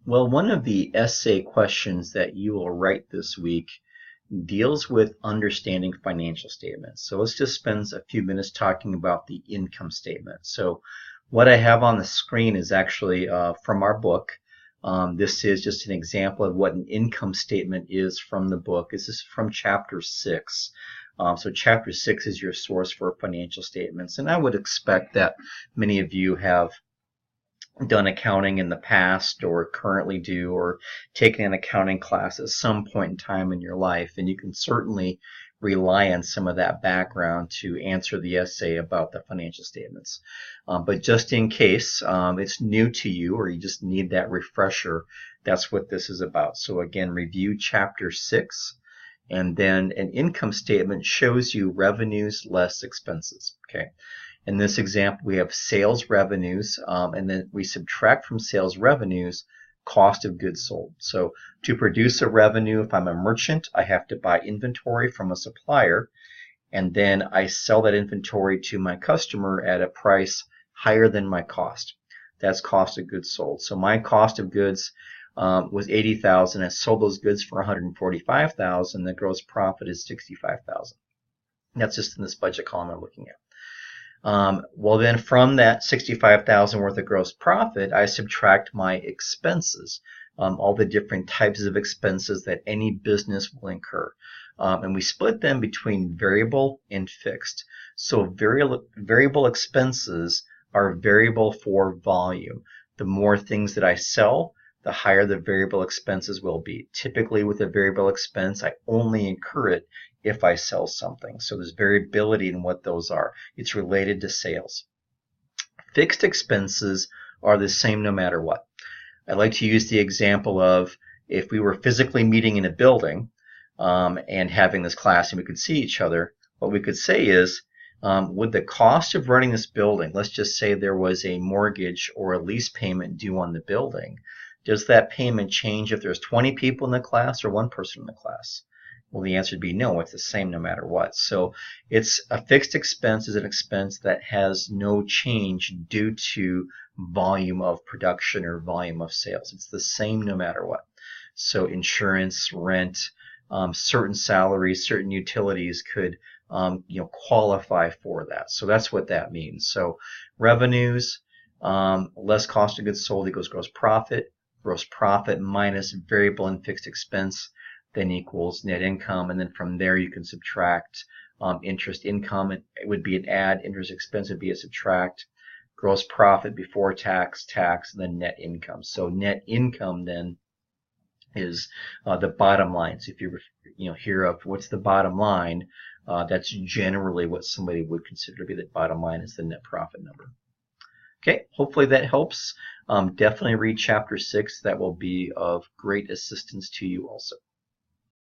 Well, one of the essay questions that you will write this week deals with understanding financial statements. So let's just spend a few minutes talking about the income statement. So what I have on the screen is actually from our book. This is just an example of what an income statement is from the book. This is from chapter 6. So chapter 6 is your source for financial statements. And I would expect that many of you have done accounting in the past or currently do or taken an accounting class at some point in time in your life, and you can certainly rely on some of that background to answer the essay about the financial statements. But just in case it's new to you or you just need that refresher, that's what this is about. So again, review chapter 6, and then an income statement shows you revenues less expenses. Okay. In this example, we have sales revenues, and then we subtract from sales revenues cost of goods sold. So to produce a revenue, if I'm a merchant, I have to buy inventory from a supplier, and then I sell that inventory to my customer at a price higher than my cost. That's cost of goods sold. So my cost of goods was $80,000. I sold those goods for $145,000. The gross profit is $65,000. That's just in this budget column I'm looking at. Well, then from that $65,000 worth of gross profit, I subtract my expenses, all the different types of expenses that any business will incur. And we split them between variable and fixed. So variable expenses are variable for volume. The more things that I sell, the higher the variable expenses will be. Typically with a variable expense, I only incur it if I sell something. So there's variability in what those are. It's related to sales. Fixed expenses are the same no matter what. I like to use the example of if we were physically meeting in a building and having this class and we could see each other, what we could say is, would the cost of running this building, let's just say there was a mortgage or a lease payment due on the building, does that payment change if there's 20 people in the class or one person in the class? Well, the answer would be no, it's the same no matter what. So it's a fixed expense is an expense that has no change due to volume of production or volume of sales. It's the same no matter what. So insurance, rent, certain salaries, certain utilities could qualify for that. So that's what that means. So revenues, less cost of goods sold equals gross profit. Gross profit minus variable and fixed expense then equals net income, and then from there you can subtract interest income. It would be an add, interest expense would be a subtract, gross profit before tax, and then net income. So net income then is the bottom line. So if you hear of what's the bottom line, that's generally what somebody would consider to be the bottom line is the net profit number. Okay, hopefully that helps. Definitely read chapter 6. That will be of great assistance to you also.